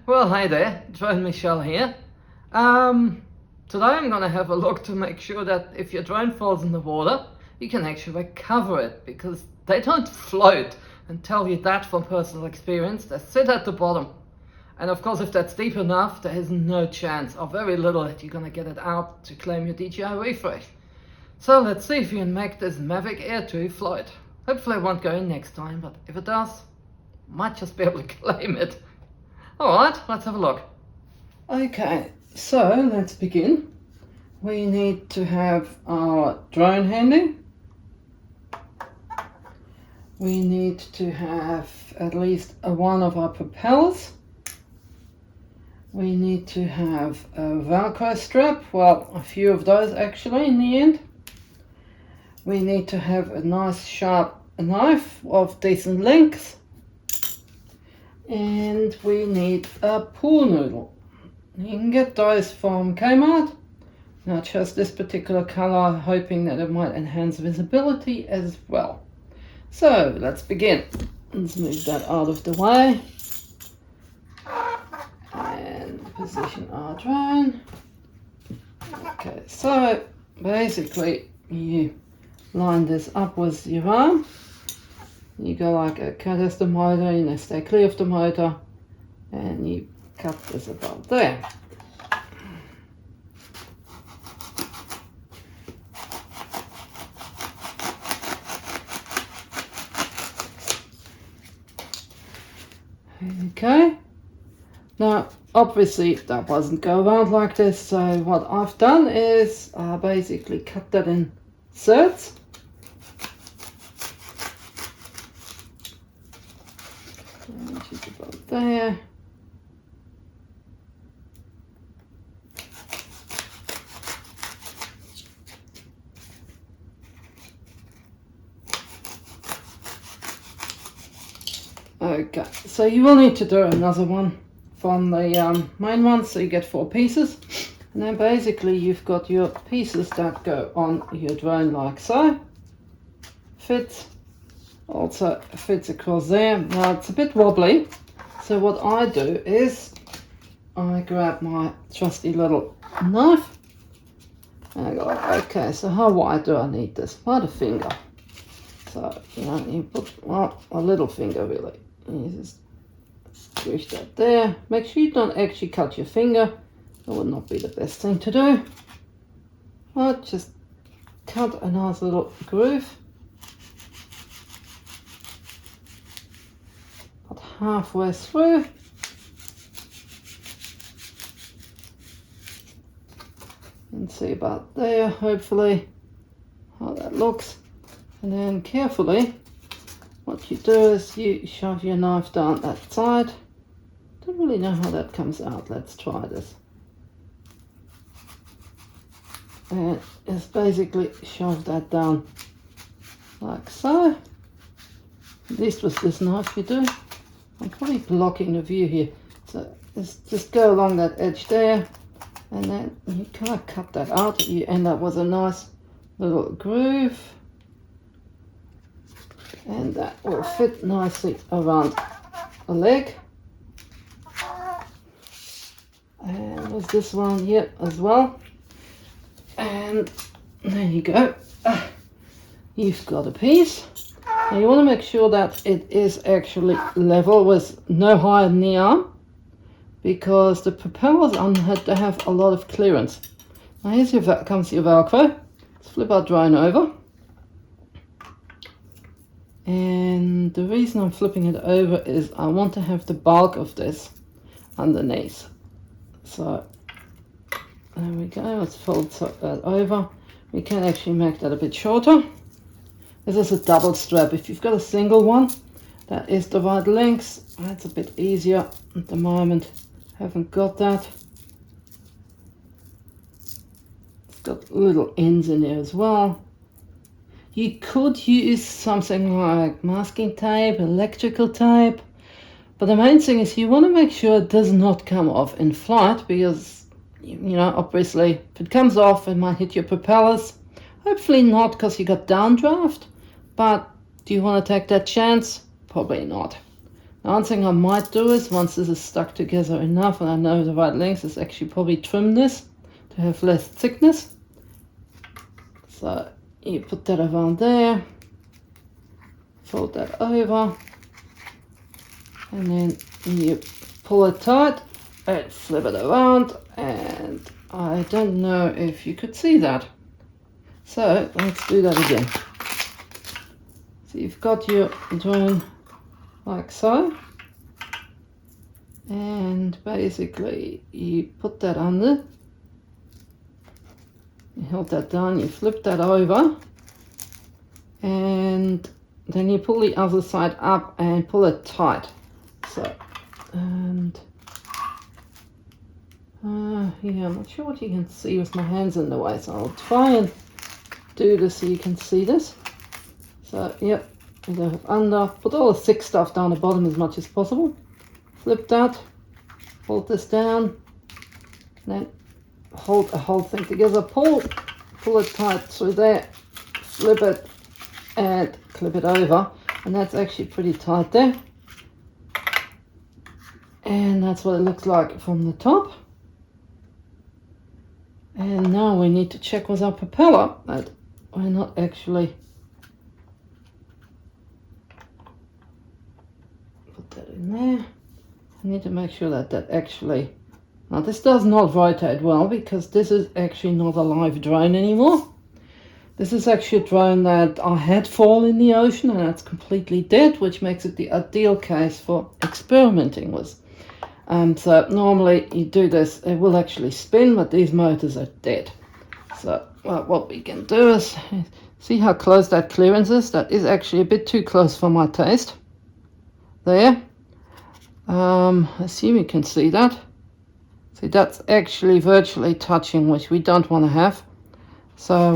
Well, hi there, Drone Michelle here. Today I'm going to have a look to make sure that if your drone falls in the water, you can actually recover it, because they don't float, and tell you that from personal experience. They sit at the bottom. And of course, if that's deep enough, there is no chance, or very little, that you're going to get it out to claim your DJI refresh. So let's see if you can make this Mavic Air 2 float. Hopefully it won't go in next time, but if it does, might just be able to claim it. Alright, let's have a look. Okay, so let's begin. We need to have our drone handy. We need to have at least one of our propellers. We need to have a Velcro strap, well, a few of those actually in the end. We need to have a nice sharp knife of decent length. And we need a pool noodle. You can get those from Kmart. Now I chose this particular color, hoping that it might enhance visibility as well. So let's begin. Let's move that out of the way and position our drone. Okay, so basically you line this up with your arm. You go like a cut as the motor, you know, stay clear of the motor, and you cut this about there. Okay, now obviously that doesn't go around like this, so what I've done is basically cut that in thirds. Just about there. Okay, so you will need to do another one from the main one, so you get 4 pieces. And then basically you've got your pieces that go on your drone like so. Fits. Also fits across there. Now it's a bit wobbly, so what I do is I grab my trusty little knife and I go, okay, so how wide do I need this? About a finger. So, you know, you put, well, a little finger really. And you just squish that there. Make sure you don't actually cut your finger. That would not be the best thing to do. But just cut a nice little groove. About halfway through. And see about there, hopefully, how that looks. And then carefully, what you do is you shove your knife down that side. Don't really know how that comes out. Let's try this. And just basically shove that down like so. At least with this knife you do. I'm probably blocking the view here. So just go along that edge there. And then you kind of cut that out. You end up with a nice little groove. And that will fit nicely around the leg. And there's this one here as well. And there you go. You've got a piece. Now you want to make sure that it is actually level with no higher than the arm, because the propellers on had to have a lot of clearance. Now here's comes your Velcro. Let's flip our drone over. And the reason I'm flipping it over is I want to have the bulk of this underneath. So there we go. Let's fold that over. We can actually make that a bit shorter. This is a double strap. If you've got a single one that is the right length, that's a bit easier. At the moment, haven't got that. It's got little ends in there as well. You could use something like masking tape, electrical tape, but the main thing is you want to make sure it does not come off in flight, because, you know, obviously if it comes off it might hit your propellers. Hopefully not, because you got downdraft, but do you want to take that chance? Probably not. One thing I might do is, once this is stuck together enough and I know the right length, is actually probably trim this to have less thickness. So you put that around there, fold that over, and then you pull it tight and flip it around, and I don't know if you could see that. So let's do that again. So you've got your drone like so, and basically you put that under, you hold that down, you flip that over, and then you pull the other side up and pull it tight. So, and yeah, I'm not sure what you can see with my hands in the way, so I'll try and do this so you can see this. So, yep, you go under, put all the thick stuff down the bottom as much as possible. Flip that, hold this down, then hold the whole thing together, pull it tight through there, flip it, and clip it over. And that's actually pretty tight there. And that's what it looks like from the top. And now we need to check with our propeller that we're not actually, put that in there. I need to make sure that that actually, now this does not rotate well because this is actually not a live drone anymore. This is actually a drone that I had fall in the ocean and it's completely dead, which makes it the ideal case for experimenting with. So normally you do this, it will actually spin, but these motors are dead. So what we can do is, see how close that clearance is? That is actually a bit too close for my taste. There. I assume you can see that. See, that's actually virtually touching, which we don't want to have. So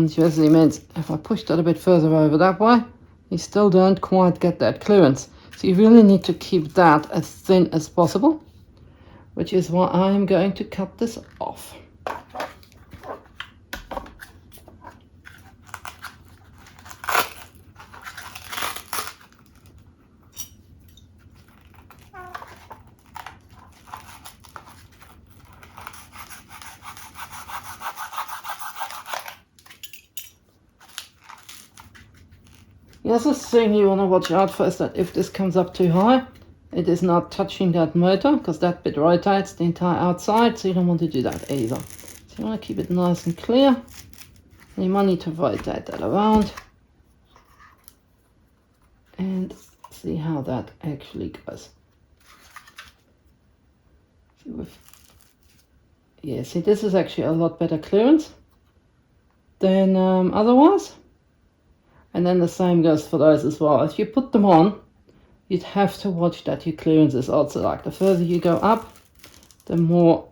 which basically means if I push that a bit further over that way, you still don't quite get that clearance. So you really need to keep that as thin as possible, which is why I am going to cut this off. The other thing you want to watch out for is that if this comes up too high, it is not touching that motor, because that bit rotates the entire outside, so you don't want to do that either. So you want to keep it nice and clear, and you might need to rotate that around and see how that actually goes. Yeah, see, this is actually a lot better clearance than otherwise. And then the same goes for those as well. If you put them on, you'd have to watch that your clearance is also like the further you go up, the more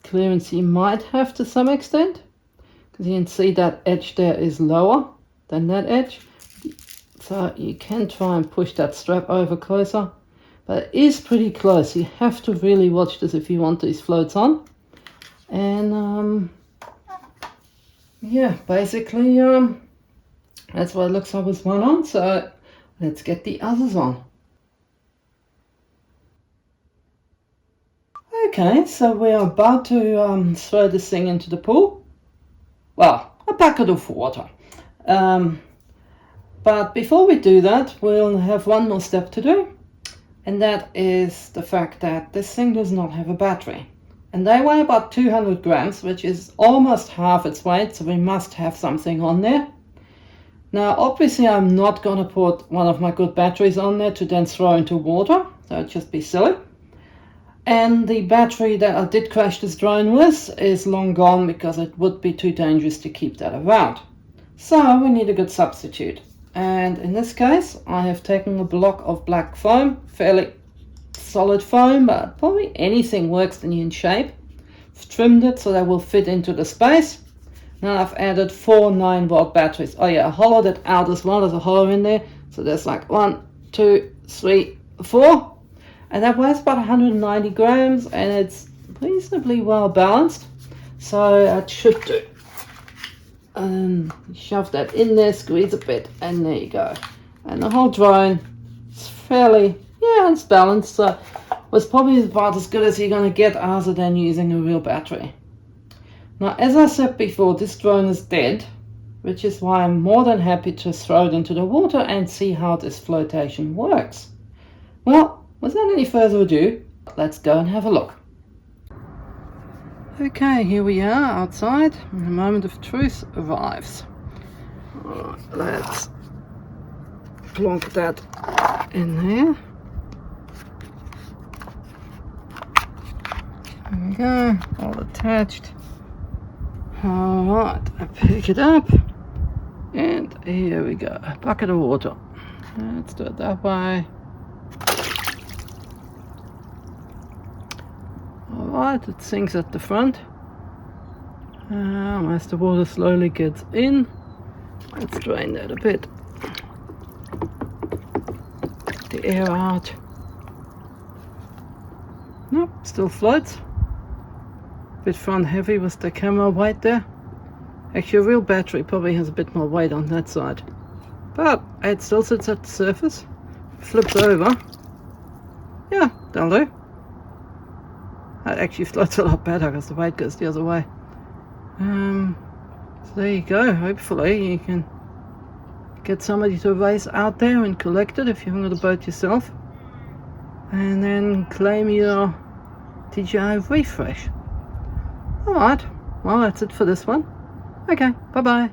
clearance you might have to some extent. Because you can see that edge there is lower than that edge. So you can try and push that strap over closer. But it is pretty close. You have to really watch this if you want these floats on. And yeah, basically that's what it looks like with one on, so let's get the others on. Okay, so we're about to throw this thing into the pool. Well, a bucket of water. But before we do that, we'll have one more step to do. And that is the fact that this thing does not have a battery. And they weigh about 200 grams, which is almost half its weight, so we must have something on there. Now, obviously, I'm not going to put one of my good batteries on there to then throw into water. So it'd just be silly. And the battery that I did crash this drone with is long gone because it would be too dangerous to keep that around. So we need a good substitute. And in this case, I have taken a block of black foam, fairly solid foam, but probably anything works in shape. I've trimmed it so that will fit into the space. Now I've added 4 9-volt batteries. Oh yeah, I hollowed it out as well. There's a hollow in there. So there's like 1, 2, 3, 4. And that weighs about 190 grams and it's reasonably well balanced. So that should do. And shove that in there, squeeze a bit, and there you go. And the whole drone It's fairly, yeah, it's balanced, so it's probably about as good as you're going to get other than using a real battery. Now, as I said before, this drone is dead, which is why I'm more than happy to throw it into the water and see how this flotation works. Well, without any further ado, let's go and have a look. Okay, here we are outside, and the moment of truth arrives. Alright, let's plonk that in there. There we go, all attached. Alright, I pick it up, and here we go, a bucket of water. Let's do it that way. Alright, it sinks at the front. As the water slowly gets in, let's drain that a bit. Get the air out. Nope, still floats. Bit front heavy with the camera weight there. Actually, a real battery probably has a bit more weight on that side. But it still sits at the surface. Flips over. Yeah, that'll do. It actually floats a lot better because the weight goes the other way. So there you go. Hopefully you can get somebody to race out there and collect it if you haven't got a boat yourself. And then claim your DJI refresh. Alright, well that's it for this one. Okay, bye bye.